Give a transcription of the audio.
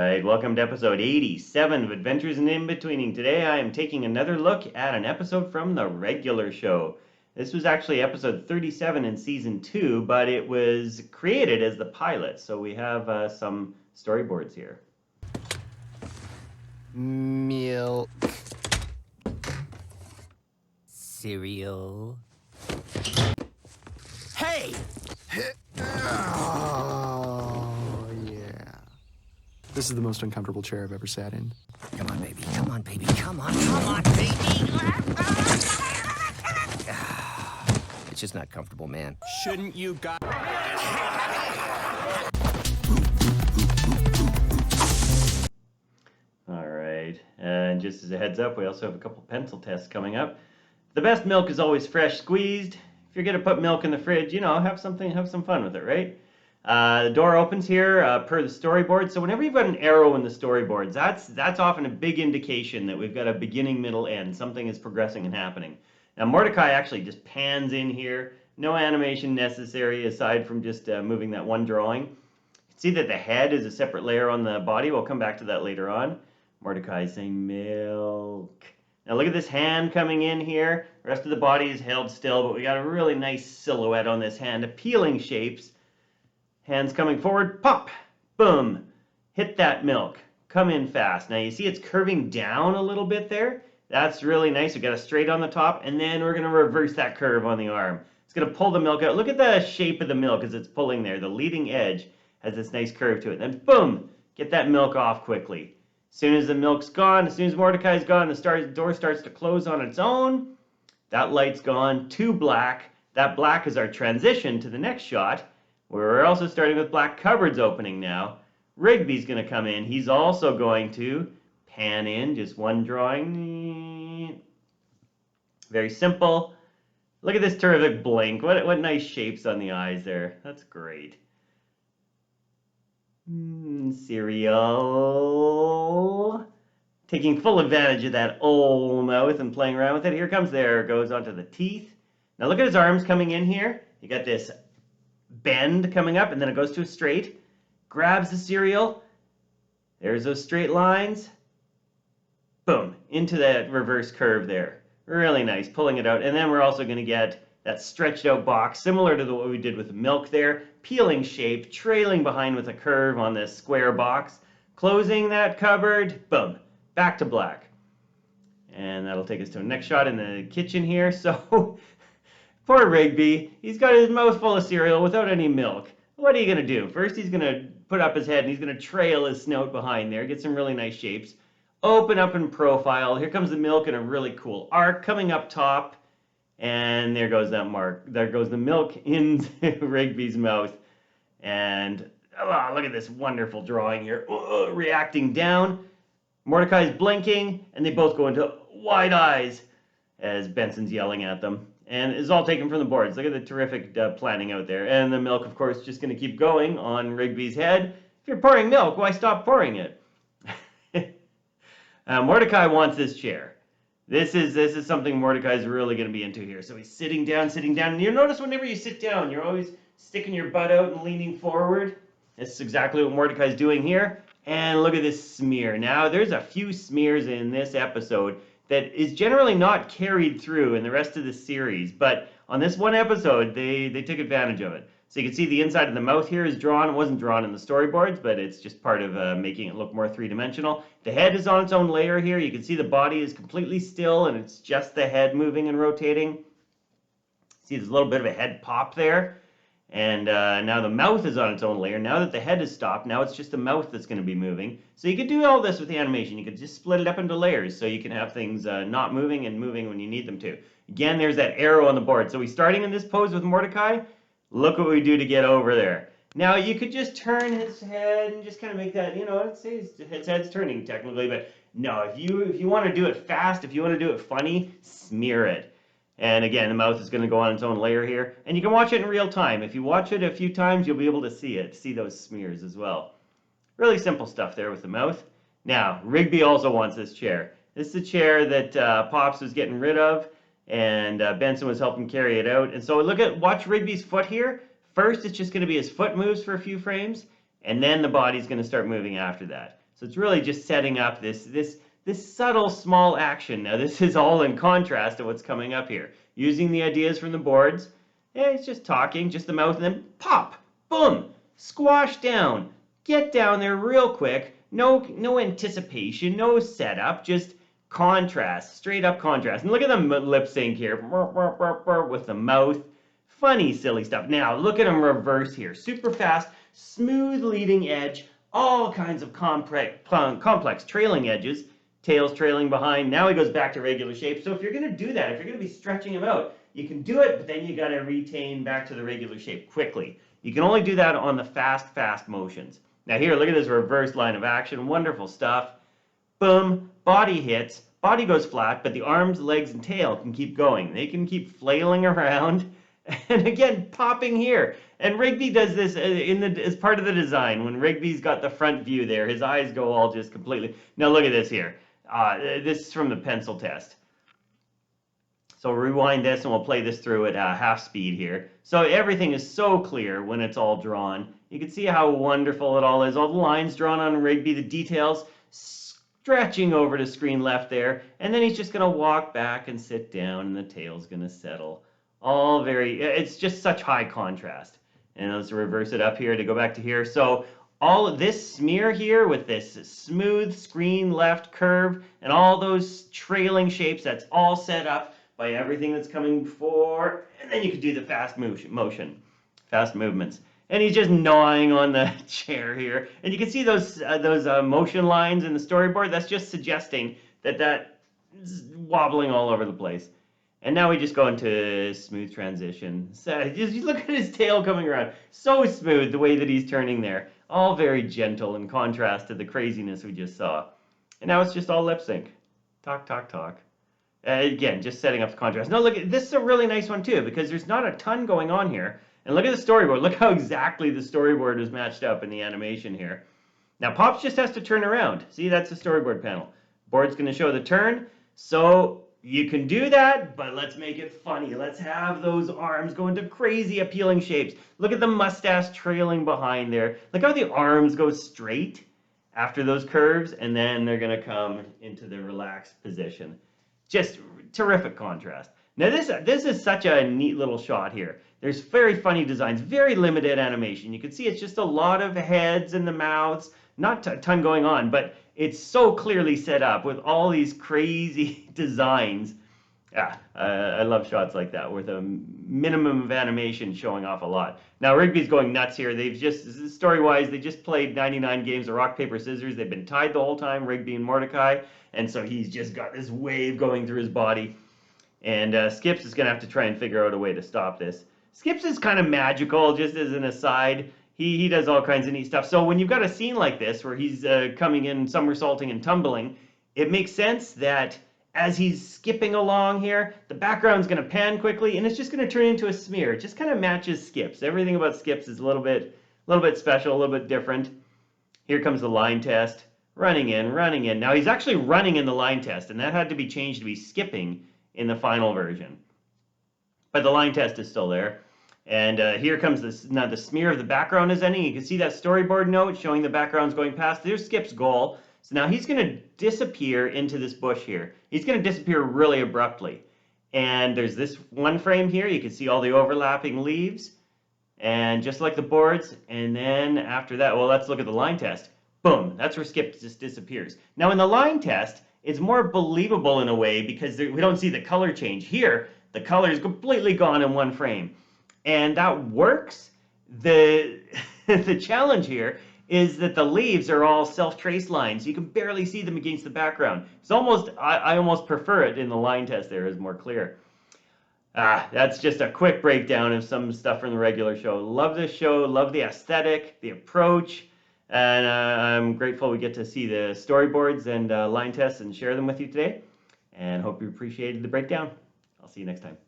Alright, welcome to episode 87 of Adventures in Inbetweening. Today I am taking another look at an episode from the regular show. This was actually episode 37 in season 2, but it was created as the pilot, so we have some storyboards here. Milk. Cereal. Hey! Oh, yeah. This is the most uncomfortable chair I've ever sat in. Come on, baby. Come on, baby. Come on, baby. It's just not comfortable, man. Shouldn't you guys... Alright, and just as a heads up, we also have a couple pencil tests coming up. The best milk is always fresh squeezed. If you're going to put milk in the fridge, you know, have some fun with it, right? The door opens here per the storyboard. So whenever you've got an arrow in the storyboards, that's often a big indication that we've got a beginning, middle, end. Something is progressing and happening. Now Mordecai actually just pans in here. No animation necessary aside from just moving that one drawing. You can see that the head is a separate layer on the body. We'll come back to that later on. Mordecai is saying milk. Now look at this hand coming in here. The rest of the body is held still, but we got a really nice silhouette on this hand. Appealing shapes. Hands coming forward, pop, boom, hit that milk, come in fast. Now you see it's curving down a little bit there. That's really nice. We got a straight on the top, and then we're going to reverse that curve on the arm. It's going to pull the milk out. Look at the shape of the milk as it's pulling there. The leading edge has this nice curve to it. Then boom, get that milk off quickly. As soon as the milk's gone, as soon as Mordecai's gone, the door starts to close on its own. That light's gone to black. That black is our transition to the next shot. We're also starting with black cupboards opening now. Rigby's going to come in. He's also going to pan in, just one drawing. Very simple. Look at this terrific blink. What nice shapes on the eyes there. That's great. Cereal. Taking full advantage of that old mouth and playing around with it. Here comes there. Goes onto the teeth. Now look at his arms coming in here. You got this bend coming up, and then it goes to a straight. Grabs the cereal. There's those straight lines. Boom, into that reverse curve there. Really nice, pulling it out. And then we're also going to get that stretched out box, similar to what we did with the milk there. Peeling shape, trailing behind with a curve on this square box. Closing that cupboard. Boom, back to black. And that'll take us to a next shot in the kitchen here. So poor Rigby, he's got his mouth full of cereal without any milk. What are you going to do? First, he's going to put up his head, and he's going to trail his snout behind there, get some really nice shapes. Open up in profile. Here comes the milk in a really cool arc coming up top. And there goes that mark. There goes the milk into Rigby's mouth. And oh, look at this wonderful drawing here. Reacting down. Mordecai's blinking, and they both go into wide eyes as Benson's yelling at them. And it's all taken from the boards. Look at the terrific planning out there. And the milk, of course, just going to keep going on Rigby's head. If you're pouring milk, why stop pouring it? Mordecai wants this chair. This is something Mordecai's really going to be into here. So he's sitting down. And you notice whenever you sit down, you're always sticking your butt out and leaning forward. This is exactly what Mordecai's doing here. And look at this smear. Now, there's a few smears in this episode that is generally not carried through in the rest of the series, but on this one episode, they took advantage of it. So you can see the inside of the mouth here is drawn. It wasn't drawn in the storyboards, but it's just part of making it look more three-dimensional. The head is on its own layer here. You can see the body is completely still, and it's just the head moving and rotating. See, there's a little bit of a head pop there. And now the mouth is on its own layer. Now that the head is stopped, now it's just the mouth that's going to be moving. So you could do all this with the animation. You could just split it up into layers so you can have things not moving and moving when you need them to. Again, there's that arrow on the board. So we're starting in this pose with Mordecai. Look what we do to get over there. Now you could just turn his head and just kind of make that, you know, let's say his head's turning technically, but no, if you want to do it fast, if you want to do it funny, smear it. And again, the mouth is going to go on its own layer here. And you can watch it in real time. If you watch it a few times, you'll be able to see those smears as well. Really simple stuff there with the mouth. Now, Rigby also wants this chair. This is the chair that Pops was getting rid of, and Benson was helping carry it out. And so watch Rigby's foot here. First, it's just going to be his foot moves for a few frames, and then the body's going to start moving after that. So it's really just setting up this subtle small action. Now this is all in contrast to what's coming up here. Using the ideas from the boards, it's just talking, just the mouth, and then pop, boom, squash down, get down there real quick. No anticipation, no setup, just contrast, straight up contrast. And look at the lip sync here with the mouth. Funny, silly stuff. Now look at him reverse here. Super fast, smooth leading edge, all kinds of complex trailing edges. Tails trailing behind. Now he goes back to regular shape. So if you're going to do that, if you're going to be stretching him out, you can do it, but then you got to retain back to the regular shape quickly. You can only do that on the fast motions. Now here, look at this reverse line of action. Wonderful stuff. Boom, body hits, body goes flat, but the arms, legs, and tail can keep going. They can keep flailing around, and again, popping here. And Rigby does this as part of the design. When Rigby's got the front view there, his eyes go all just completely. Now look at this here. This is from the pencil test. So rewind this and we'll play this through at half speed here. So everything is so clear when it's all drawn. You can see how wonderful it all is. All the lines drawn on Rigby, the details stretching over to screen left there. And then he's just going to walk back and sit down and the tail's going to settle. All very, it's just such high contrast. And let's reverse it up here to go back to here. So all of this smear here with this smooth screen left curve and all those trailing shapes, that's all set up by everything that's coming before. And then you can do the fast motion, fast movements. And he's just gnawing on the chair here. And you can see those motion lines in the storyboard. That's just suggesting that that's wobbling all over the place. And now we just go into smooth transition. So just look at his tail coming around. So smooth the way that he's turning there. All very gentle in contrast to the craziness we just saw. And now it's just all lip sync. Talk, talk, talk. Again, just setting up the contrast. Now look, this is a really nice one too, because there's not a ton going on here. And look at the storyboard. Look how exactly the storyboard is matched up in the animation here. Now Pops just has to turn around. See, that's the storyboard panel. Board's going to show the turn. So you can do that, but let's make it funny. Let's have those arms go into crazy appealing shapes. Look at the mustache trailing behind there. Look how the arms go straight after those curves, and then they're going to come into the relaxed position. Just terrific contrast. Now this is such a neat little shot here. There's very funny designs, very limited animation. You can see it's just a lot of heads and the mouths, not a ton going on, but it's so clearly set up with all these crazy designs. Yeah, I love shots like that with a minimum of animation showing off a lot. Now Rigby's going nuts here. They've just, story-wise, they just played 99 games of rock, paper, scissors. They've been tied the whole time, Rigby and Mordecai, and so he's just got this wave going through his body. And Skips is going to have to try and figure out a way to stop this. Skips is kind of magical, just as an aside. He does all kinds of neat stuff. So when you've got a scene like this where he's coming in, somersaulting and tumbling, it makes sense that as he's skipping along here, the background's going to pan quickly, and it's just going to turn into a smear. It just kind of matches Skips. Everything about Skips is a little bit special, a little bit different. Here comes the line test. Running in. Now he's actually running in the line test, and that had to be changed to be skipping in the final version. But the line test is still there. And here comes this, now the smear of the background is ending. You can see that storyboard note showing the background's going past. There's Skip's goal. So now he's going to disappear into this bush here. He's going to disappear really abruptly. And there's this one frame here. You can see all the overlapping leaves. And just like the boards. And then after that, well, let's look at the line test. Boom, that's where Skip just disappears. Now in the line test, it's more believable in a way because we don't see the color change. Here, the color is completely gone in one frame. And that works. The challenge here is that the leaves are all self-trace lines. You can barely see them against the background. It's almost, I almost prefer it in the line test there, is more clear. That's just a quick breakdown of some stuff from the regular show. Love this show, love the aesthetic, the approach, and I'm grateful we get to see the storyboards and line tests and share them with you today. And hope you appreciated the breakdown. I'll see you next time.